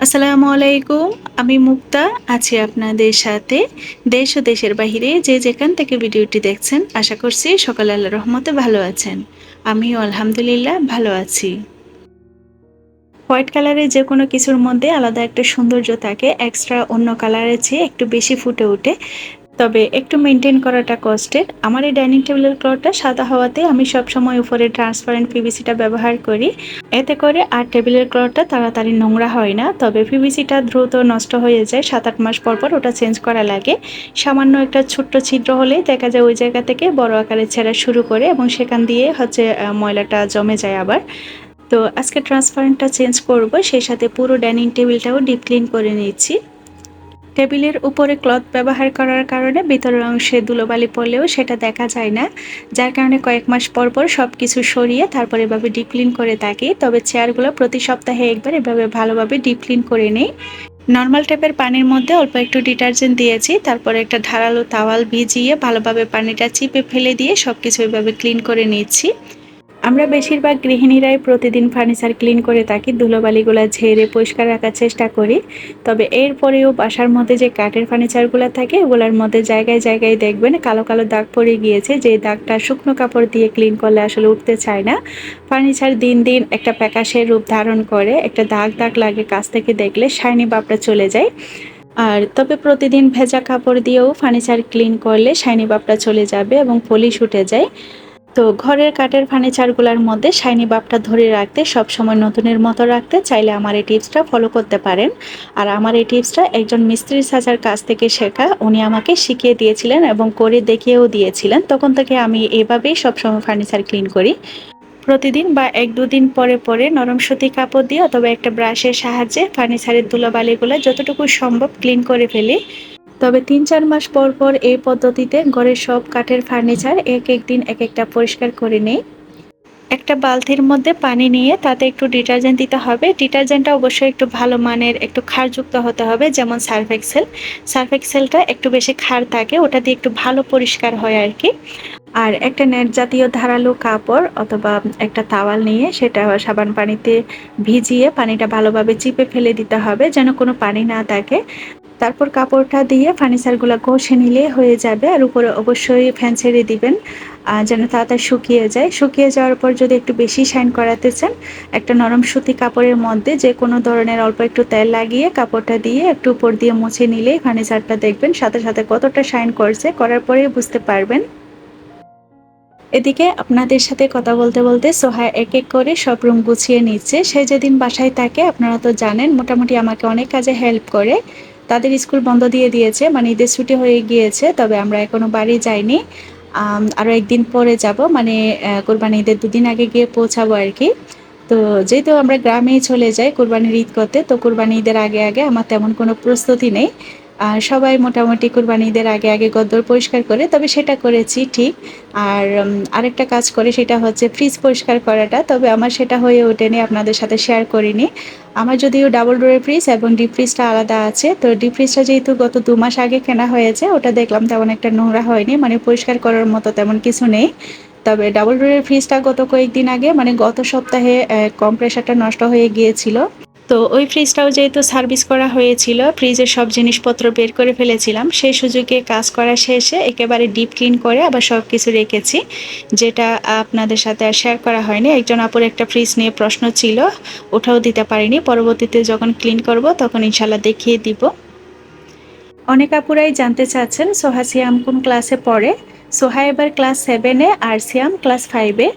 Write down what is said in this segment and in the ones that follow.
আসসালামু আলাইকুম। আমি মুক্তা আছি আপনাদের সাথে। দেশ ও দেশের বাহিরে যে যেখান থেকে ভিডিওটি দেখছেন, আশা করছি সকলে আল্লাহর রহমতে ভালো আছেন। আমিও আলহামদুলিল্লাহ ভালো আছি। হোয়াইট কালারের যে কোনো কিছুর মধ্যে আলাদা একটা সৌন্দর্য থাকে, এক্সট্রা অন্য কালারের চেয়ে একটু বেশি ফুটে ওঠে। তবে একটু মেনটেন করাটা কষ্টের। আমার এই ডাইনিং টেবিলের ক্লথটা সাদা হওয়াতে আমি সবসময় উপরে ট্রান্সপারেন্ট পিভিসিটা ব্যবহার করি। এতে করে আর টেবিলের ক্লথটা তাড়াতাড়ি নোংরা হয় না। তবে পিভিসিটা দ্রুত নষ্ট হয়ে যায়, 7-8 মাস পর পর ওটা চেঞ্জ করা লাগে। সামান্য একটা ছোট্ট ছিদ্র হলেই দেখা যায় ওই জায়গা থেকে বড় আকারে ছেঁড়া শুরু করে এবং সেখান দিয়ে ময়লাটা জমে যায় আবার। তো আজকে ট্রান্সপারেন্টটা চেঞ্জ করব, সেই সাথে পুরো ডাইনিং টেবিলটাও ডিপ ক্লিন করে নিচ্ছি। টেবিলের উপরে ক্লথ ব্যবহার করার কারণে ভিতরের অংশে ধুলোবালি পড়লেও সেটা দেখা যায় না, যার কারণে কয়েক মাস পর পর সব কিছু সরিয়ে তারপর এভাবে ডিপ ক্লিন করে থাকি। তবে চেয়ারগুলো প্রতি সপ্তাহে একবার এভাবে ভালোভাবে ডিপ ক্লিন করে নিই। নর্মাল টাইপের পানির মধ্যে অল্প একটু ডিটারজেন্ট দিয়েছি, তারপরে একটা ধারালো তাওয়াল ভিজিয়ে ভালোভাবে পানিটা চিপে ফেলে দিয়ে সবকিছু এভাবে ক্লিন করে নিচ্ছি। আমরা বেশিরভাগ গৃহিণীরাই প্রতিদিন ফার্নিচার ক্লিন করে থাকি, ধুলোবালিগুলো ঝেড়ে পরিষ্কার রাখার চেষ্টা করি। তবে এরপরেও বাসার মধ্যে যে কাঠের ফার্নিচারগুলো থাকে ওগুলোর মধ্যে জায়গায় জায়গায় দেখবেন কালো কালো দাগ পড়ে গিয়েছে, যে দাগটা শুকনো কাপড় দিয়ে ক্লিন করলে আসলে উঠতে চায় না। ফার্নিচার দিন দিন একটা প্যাকাশের রূপ ধারণ করে, একটা দাগ দাগ লাগে কাছ থেকে দেখলে, শাইনি ভাবটা চলে যায়। আর তবে প্রতিদিন ভেজা কাপড় দিয়েও ফার্নিচার ক্লিন করলে শাইনি ভাবটা চলে যাবে এবং পলিশ উঠে যায়। তো ঘরের কাঠের ফার্নিচারগুলোর মধ্যে শাইনি ভাবটা ধরে রাখতে, সবসময় নতুনের মতো রাখতে চাইলে আমার এই টিপসটা ফলো করতে পারেন। আর আমার এই টিপসটা একজন মিস্ত্রি চাচার কাছ থেকে শেখা, উনি আমাকে শিখিয়ে দিয়েছিলেন এবং করে দেখিয়েও দিয়েছিলেন। তখন থেকে আমি এভাবেই সবসময় ফার্নিচার ক্লিন করি। প্রতিদিন বা 1-2 দিন পরে পরে নরম সুতি কাপড় দিয়ে অথবা একটা ব্রাশের সাহায্যে ফার্নিচারের ধুলোবালিগুলো যতটুকু সম্ভব ক্লিন করে ফেলি। তবে 3-4 মাস পর পর এই পদ্ধতিতে ঘরের সব কাঠের ফার্নিচার এক এক দিন এক একটা পরিষ্কার করে নেই। একটা বালতির মধ্যে পানি নিয়ে তাতে একটু ডিটারজেন্ট দিতে হবে। ডিটারজেন্টটা অবশ্যই একটু ভালো মানের, একটু ক্ষারযুক্ত হতে হবে, যেমন সার্ফ এক্সেল। সার্ফ এক্সেলটা একটু বেশি ক্ষার থাকে, ওটা দিয়ে একটু ভালো পরিষ্কার হয় আর কি। আর একটা নেট জাতীয় ধারালো কাপড় অথবা একটা তাওয়াল নিয়ে সেটা সাবান পানিতে ভিজিয়ে পানিটা ভালোভাবে চিপে ফেলে দিতে হবে, যেন কোনো পানি না থাকে। তারপর কাপড়টা দিয়ে ফার্নিচারগুলো ঘষে নিলে হয়ে যাবে। আর উপরে অবশ্যই ফ্যান ছেড়ে দিবেন, যেন তাড়াতাড়ি শুকিয়ে যায়। শুকিয়ে যাওয়ার পর যদি একটু বেশি শাইন করাতে চান, একটা নরম সুতি কাপড়ের মধ্যে যে কোনো ধরনের অল্প একটু তেল লাগিয়ে কাপড়টা দিয়ে একটু উপর দিয়ে মুছে নিলেই ফার্নিচারটা দেখবেন সাথে সাথে কতটা শাইন করছে, করার পরেই বুঝতে পারবেন। এদিকে আপনাদের সাথে কথা বলতে বলতে সোহা এক এক করে সব রুম গুছিয়ে নিচ্ছে। সে যেদিন বাসায় থাকে আপনারা তো জানেন মোটামুটি আমাকে অনেক কাজে হেল্প করে। তাদের স্কুল বন্ধ দিয়ে দিয়েছে, মানে ঈদের ছুটি হয়ে গিয়েছে, তবে আমরা এখনো বাড়ি যাইনি। আরও একদিন পরে যাব, মানে কোরবানি ঈদের 2 দিন আগে গিয়ে পৌঁছাবো আর কি। তো যেহেতু আমরা গ্রামেই চলে যাই কোরবানির ঈদ করতে, তো কোরবানি ঈদের আগে আগে আমার তেমন কোনো প্রস্তুতি নেই। আর সবাই মোটামুটি কোরবানি ঈদের আগে আগে ঘরদোর পরিষ্কার করে, তবে সেটা করেছি ঠিক। আর আরেকটা কাজ করে, সেটা হচ্ছে ফ্রিজ পরিষ্কার করাটা, তবে আমার সেটা হয়ে ওঠেনি, আপনাদের সাথে শেয়ার করিনি। আমার যদিও ডাবল ডোরের ফ্রিজ এবং ডিপ ফ্রিজটা আলাদা আছে, তো ডিপ ফ্রিজটা যেহেতু গত 2 মাস আগে কেনা হয়েছে, ওটা দেখলাম তেমন একটা নোংরা হয়নি, মানে পরিষ্কার করার মতো তেমন কিছু নেই। তবে ডাবল ডোরের ফ্রিজটা গত কয়েকদিন আগে, মানে গত সপ্তাহে কম্প্রেসারটা নষ্ট হয়ে গিয়েছিল। তো ওই ফ্রিজটাও যেহেতু সার্ভিস করা হয়েছিল, ফ্রিজের সব জিনিসপত্র বের করে ফেলেছিলাম, সেই সুযোগে কাজ করা শেষে একেবারে ডিপ ক্লিন করে আবার সব কিছু রেখেছি, যেটা আপনাদের সাথে আর শেয়ার করা হয়নি। একজন আপুর একটা ফ্রিজ নিয়ে প্রশ্ন ছিল, ওটাও দিতে পারিনি, পরবর্তীতে যখন ক্লিন করব তখন ইনশাল্লাহ দেখিয়ে দিব। অনেক আপুরাই জানতে চাচ্ছেন সোহা সিয়াম কোন ক্লাসে পড়ে। সোহা এবার ক্লাস 7-এ আর সিয়াম ক্লাস 5-এ।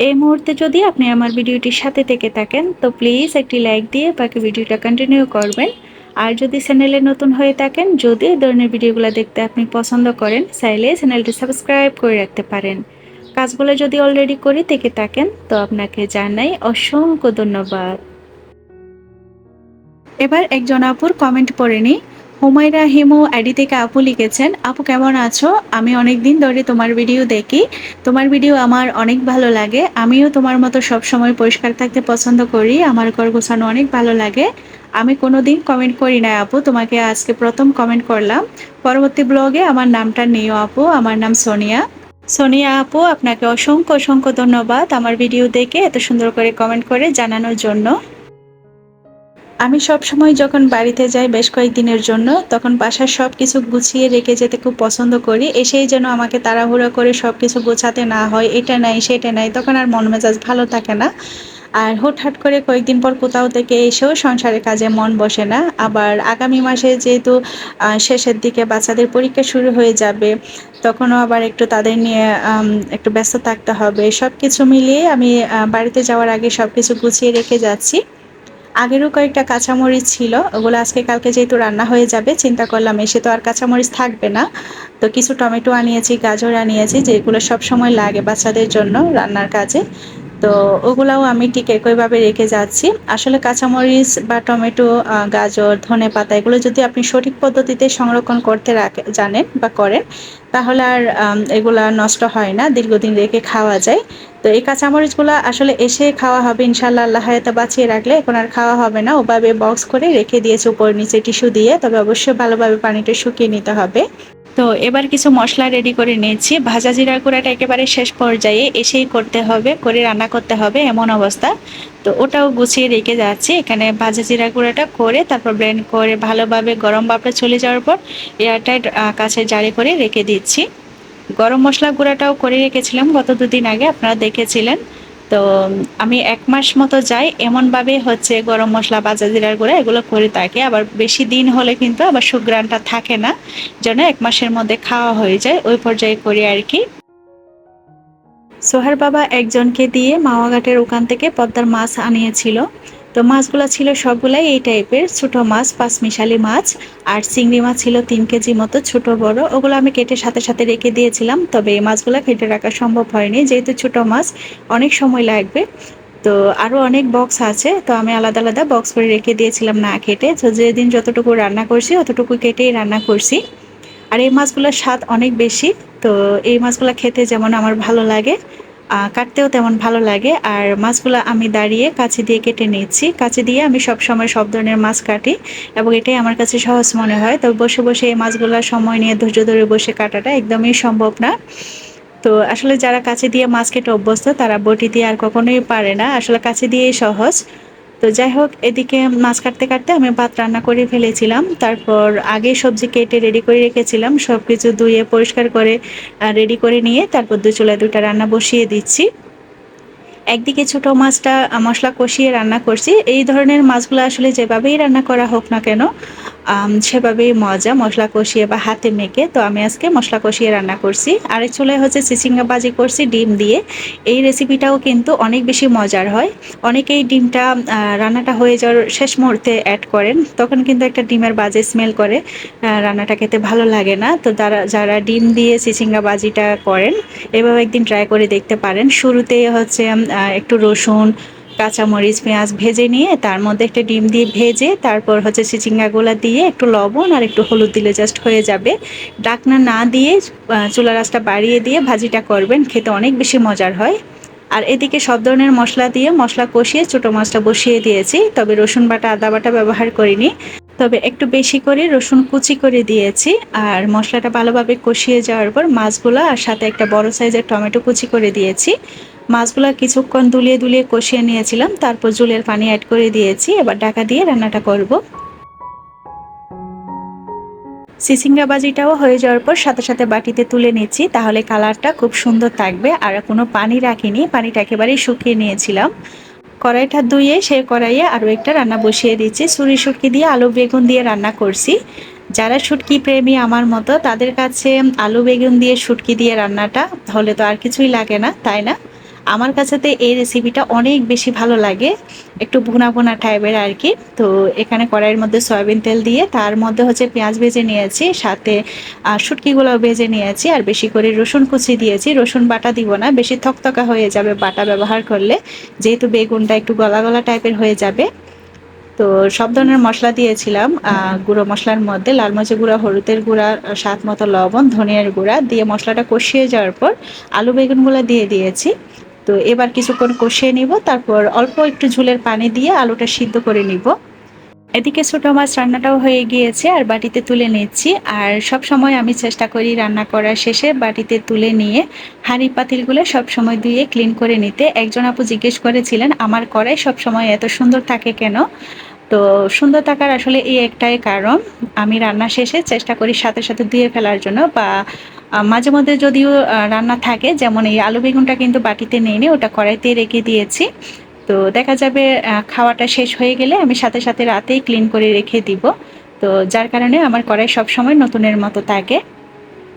এই মুহূর্তে যদি আপনি আমার ভিডিওটির সাথে থেকে থাকেন তো প্লিজ একটি লাইক দিয়ে বাকি ভিডিওটা কন্টিনিউ করবেন। আর যদি চ্যানেলে নতুন হয়ে থাকেন, যদি এই ধরনের ভিডিওগুলো দেখতে আপনি পছন্দ করেন, চাইলে চ্যানেলটি সাবস্ক্রাইব করে রাখতে পারেন। কাজগুলো যদি অলরেডি করে থেকে থাকেন তো আপনাকে জানাই অসংখ্য ধন্যবাদ। এবার একজন আপুর কমেন্ট পড়ে নিই। হুমায়রা হিমু আইডি থেকে আপু লিখেছেন, আপু কেমন আছো? আমি অনেক দিন ধরে তোমার ভিডিও দেখি, তোমার ভিডিও আমার অনেক ভালো লাগে। আমিও তোমার মতো সব সময় পরিষ্কার থাকতে পছন্দ করি, আমার ঘর গোছানো অনেক ভালো লাগে। আমি কোনোদিন কমেন্ট করি না আপু, তোমাকে আজকে প্রথম কমেন্ট করলাম। পরবর্তী ব্লগে আমার নামটা নিও আপু, আমার নাম সোনিয়া। সোনিয়া আপু, আপনাকে অসংখ্য অসংখ্য ধন্যবাদ আমার ভিডিও দেখে এত সুন্দর করে কমেন্ট করে জানানোর জন্য। আমি সবসময় যখন বাড়িতে যাই বেশ কয়েকদিনের জন্য, তখন বাসার সব কিছু গুছিয়ে রেখে যেতে খুব পছন্দ করি। এসেই যেন আমাকে তাড়াহুড়ো করে সব কিছু গোছাতে না হয়, এটা নাই সেটা নাই, তখন আর মন মেজাজ ভালো থাকে না। আর হুটহাট করে কয়েকদিন পর কোথাও থেকে এসেও সংসারের কাজে মন বসে না। আবার আগামী মাসে যেহেতু শেষের দিকে বাচ্চাদের পরীক্ষা শুরু হয়ে যাবে, তখনও আবার একটু তাদের নিয়ে একটু ব্যস্ত থাকতে হবে। সব কিছু মিলিয়ে আমি বাড়িতে যাওয়ার আগে সব কিছু গুছিয়ে রেখে যাচ্ছি। আগেরও কয়েকটা কাঁচামরিচ ছিল, ওগুলো আজকে কালকে যেহেতু রান্না হয়ে যাবে, চিন্তা করলাম এসে তো আর কাঁচামরিচ থাকবে না, তো কিছু টমেটো আনিয়েছি, গাজর আনিয়েছি, যেগুলো সব সময় লাগে বাচ্চাদের জন্য রান্নার কাজে। তো ওগুলাও আমি ঠিক একইভাবে রেখে যাচ্ছি। আসলে কাঁচামরিচ বা টমেটো, গাজর, ধনেপাতা এগুলো যদি আপনি সঠিক পদ্ধতিতে সংরক্ষণ করতে জানেন বা করেন, তাহলে আর এগুলা নষ্ট হয় না, দীর্ঘদিন রেখে খাওয়া যায়। তো এই কাঁচামরিচগুলো আসলে এসে খাওয়া হবে ইনশাল্লাহ, আল্লাহ হায়াতে বাঁচিয়ে রাখলে এখন আর খাওয়া হবে না। ওভাবে বক্স করে রেখে দিয়েছে উপর নিচে টিস্যু দিয়ে, তবে অবশ্যই ভালোভাবে পানিটা শুকিয়ে নিতে হবে। তো এবার কিছু মশলা রেডি করে নিয়েছি। ভাজা জিরার গুঁড়াটা একেবারে শেষ পর্যায়ে এসেই করতে হবে, করে রান্না করতে হবে এমন অবস্থা। তো ওটাও গুছিয়ে রেখে যাচ্ছি। এখানে ভাজা জিরার গুঁড়াটা করে তারপর ব্লেন্ড করে ভালোভাবে গরম ভাবটা চলে যাওয়ার পর এয়ারটাইট কাঁচের জারে করে রেখে দিচ্ছি। গরম মশলা গুঁড়াটাও করে রেখেছিলাম গত দুদিন আগে, আপনারা দেখেছিলেন। তো আমি 1 মাস মতো যাই এমনভাবে হচ্ছে গরম মশলা, ভাজা জিরার গুঁড়া এগুলো করে থাকি। আবার বেশি দিন হলে কিন্তু আবার সুঘ্রাণটা থাকে না, যেন 1 মাসের মধ্যে খাওয়া হয়ে যায়, ওই পর্যায়ে করি আর কি। সোহার বাবা একজনকে দিয়ে মাওয়াঘাটের ওখান থেকে পদ্মার মাছ আনিয়েছিল। তো মাছগুলো ছিল সবগুলাই এই টাইপের ছোট মাছ, পাঁচমিশালি মাছ। আর চিংড়ি মাছ ছিল 3 কেজি মতো, ছোট বড়। ওগুলো আমি কেটে সাথে সাথে রেখে দিয়েছিলাম, তবে এই মাছগুলো কেটে রাখা সম্ভব হয়নি, যেহেতু ছোট মাছ অনেক সময় লাগবে। তো আরও অনেক বক্স আছে, তো আমি আলাদা আলাদা বক্স করে রেখে দিয়েছিলাম না কেটে। তো যেদিন যতটুকু রান্না করছি অতটুকু কেটেই রান্না করছি। আর এই মাছগুলোর স্বাদ অনেক বেশি। তো এই মাছগুলো খেতে যেমন আমার ভালো লাগে, কাটতেও তেমন ভালো লাগে। আর মাছগুলো আমি দাঁড়িয়ে কাছে দিয়ে কেটে নিচ্ছি। কাছে দিয়ে আমি সব সময় সব ধরনের মাছ কাটি এবং এটাই আমার কাছে সহজ মনে হয়। তো বসে বসে এই মাছগুলো সময় নিয়ে ধৈর্য ধরে বসে কাটাটা একদমই সম্ভব না। তো আসলে যারা কাছে দিয়ে মাছ কেটে অভ্যস্ত, তারা বটি দিয়ে আর কখনোই পারে না, আসলে কাছে দিয়েই সহজ। তো যাই হোক, এদিকে মাছ কাটতে কাটতে আমি ভাত রান্না করে ফেলেছিলাম। তারপর আগে সবজি কেটে রেডি করে রেখেছিলাম, সব কিছু ধুয়ে পরিষ্কার করে রেডি করে নিয়ে তারপর চুলায় দুটা রান্না বসিয়ে দিচ্ছি। একদিকে ছোট মাছটা মশলা কষিয়ে রান্না করছি। এই ধরনের মাছগুলো আসলে যেভাবেই রান্না করা হোক না কেন, সেভাবেই মজা, মশলা কষিয়ে বা হাতে মেখে। তো আমি আজকে মশলা কষিয়ে রান্না করছি। আরেক চুলায় হচ্ছে চিচিঙ্গা ভাজি করছি ডিম দিয়ে। এই রেসিপিটাও কিন্তু অনেক বেশি মজার হয়। অনেকেই ডিমটা রান্নাটা হয়ে যাওয়ার শেষ মুহূর্তে অ্যাড করেন, তখন কিন্তু একটা ডিমের বাজে স্মেল করে, রান্নাটা খেতে ভালো লাগে না। তো যারা যারা ডিম দিয়ে চিচিঙ্গা ভাজিটা করেন, এভাবে একদিন ট্রাই করে দেখতে পারেন। শুরুতে হচ্ছে একটু রসুন, কাঁচামরিচ, পেঁয়াজ ভেজে নিয়ে তার মধ্যে একটা ডিম দিয়ে ভেজে তারপর হচ্ছে চিচিঙ্গাগুলা দিয়ে একটু লবণ আর একটু হলুদ দিলে জাস্ট হয়ে যাবে। ডাকনা না দিয়ে চুলা রাসটা বাড়িয়ে দিয়ে ভাজিটা করবেন, খেতে অনেক বেশি মজার হয়। আর এদিকে সব ধরনের মশলা দিয়ে মশলা কষিয়ে ছোটো মাছটা বসিয়ে দিয়েছি, তবে রসুন বাটা আদা বাটা ব্যবহার করিনি, তবে একটু বেশি করে রসুন কুচি করে দিয়েছি। আর মশলাটা ভালোভাবে কষিয়ে যাওয়ার পর মাছগুলো আর সাথে একটা বড় সাইজের টমেটো কুচি করে দিয়েছি। মাছগুলো কিছুক্ষণ দুলিয়ে দুলিয়ে কষিয়ে নিয়েছিলাম, তারপর জলের পানি অ্যাড করে দিয়েছি। এবার ঢাকা দিয়ে রান্নাটা করব। চিচিঙ্গা ভাজিটাও হয়ে যাওয়ার পর সাথে সাথে বাটিতে তুলে নিচ্ছি, তাহলে কালারটা খুব সুন্দর থাকবে। আর কোনো পানি রাখিনি, পানিটা একেবারেই শুকিয়ে নিয়েছিলাম। কড়াইটা ধুয়ে সেই কড়াইয়ে আরও একটা রান্না বসিয়ে দিচ্ছি। ছুরি শুটকি দিয়ে আলু বেগুন দিয়ে রান্না করছি। যারা শুটকি প্রেমী আমার মতো, তাদের কাছে আলু বেগুন দিয়ে শুটকি দিয়ে রান্নাটা হলে তো আর কিছুই লাগে না, তাই না? আমার কাছে তো এই রেসিপিটা অনেক বেশি ভালো লাগে, একটু ভুনা ভুনা টাইপের আর কি। তো এখানে কড়াইয়ের মধ্যে সয়াবিন তেল দিয়ে তার মধ্যে হচ্ছে পেঁয়াজ ভেজে নিয়েছি, সাথে শুটকিগুলো ভেজে নিয়েছি, আর বেশি করে রসুন কুচি দিয়েছি। রসুন বাটা দিব না, বেশি থকথকা হয়ে যাবে বাটা ব্যবহার করলে, যেহেতু বেগুনটা একটু গলা গলা টাইপের হয়ে যাবে। তো সব ধরনের মশলা দিয়েছিলাম গুঁড়ো মশলার মধ্যে, লাল মরিচের গুঁড়া, হলুদের গুঁড়া, স্বাদ মতো লবণ, ধনিয়ার গুঁড়া দিয়ে মশলাটা কষিয়ে যাওয়ার পর আলু বেগুনগুলো দিয়ে দিয়েছি। তো এবার কিছুক্ষণ কষিয়ে নিব, তারপর অল্প একটু ঝোলের পানি দিয়ে আলুটা সিদ্ধ করে নিব। এদিকে ছোটো মাছ রান্নাটাও হয়ে গিয়েছে, আর বাটিতে তুলে নিচ্ছি। আর সব সময় আমি চেষ্টা করি রান্না করার শেষে বাটিতে তুলে নিয়ে হাঁড়ি পাতিলগুলো সব সময় ধুয়ে ক্লিন করে নিতে। একজন আপু জিজ্ঞেস করেছিলেন আমার কড়াই সব সময় এত সুন্দর থাকে কেন। তো সুন্দর থাকার আসলে এই একটাই কারণ, আমি রান্না শেষে চেষ্টা করি সাথে সাথে ধুয়ে ফেলার জন্য, বা মাঝে মধ্যে যদিও রান্না থাকে, যেমন এই আলু বেগুনটা কিন্তু বাটিতে নিয়ে ওটা কড়াইতে রেখে দিয়েছি। তো দেখা যাবে খাওয়াটা শেষ হয়ে গেলে আমি সাথে সাথে রাতেই ক্লিন করে রেখে দিব। তো যার কারণে আমার কড়াই সবসময় নতুনের মতো থাকে।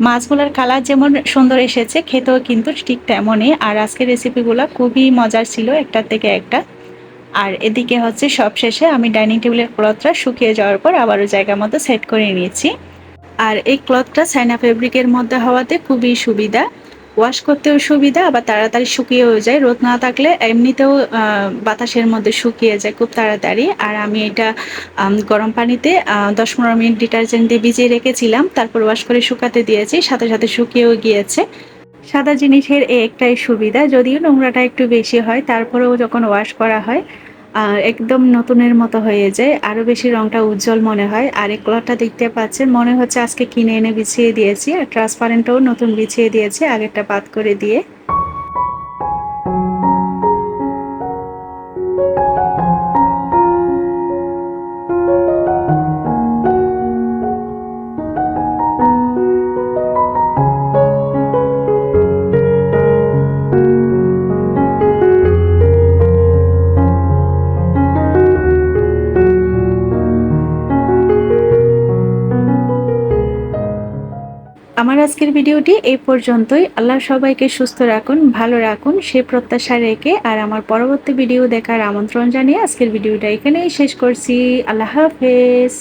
মাছগুলোর কালার যেমন সুন্দর এসেছে, খেতেও কিন্তু ঠিক তেমনই। আর আজকের রেসিপিগুলো খুবই মজার ছিল, একটার থেকে একটা। আর এদিকে হচ্ছে সবশেষে আমি ডাইনিং টেবিলের ক্লথটা শুকিয়ে যাওয়ার পর আবারও জায়গা মতো সেট করে নিয়েছি। আর এই ক্লথটা চায়না ফেব্রিকের মধ্যে হওয়াতে খুবই সুবিধা, ওয়াশ করতেও সুবিধা, আবার তাড়াতাড়ি শুকিয়েও যায়। রোদ না থাকলে এমনিতেও বাতাসের মধ্যে শুকিয়ে যায় খুব তাড়াতাড়ি। আর আমি এটা গরম পানিতে 10-15 মিনিট ডিটারজেন্ট দিয়ে ভিজিয়ে রেখেছিলাম, তারপর ওয়াশ করে শুকাতে দিয়েছি, সাথে সাথে শুকিয়েও গিয়েছে। সাদা জিনিসের এই একটাই সুবিধা, যদিও নোংরাটা একটু বেশি হয়, তারপরেও যখন ওয়াশ করা হয় একদম নতুনের মতো হয়ে যায়, আরো বেশি রংটা উজ্জ্বল মনে হয়। আর এই কালারটা দেখতে পাচ্ছেন, মনে হচ্ছে আজকে কিনে এনে বিছিয়ে দিয়েছি। আর ট্রান্সপারেন্টও নতুন বিছিয়ে দিয়েছি আগেরটা বাদ করে দিয়ে। আমার আজকের ভিডিওটি এই পর্যন্তই। আল্লাহ সবাইকে সুস্থ রাখুন, ভালো রাখুন সে প্রত্যাশা রেখে, আর আমার পরবর্তী ভিডিও দেখার আমন্ত্রণ জানিয়ে আজকের ভিডিওটা এখানেই শেষ করছি। আল্লাহ হাফেজ।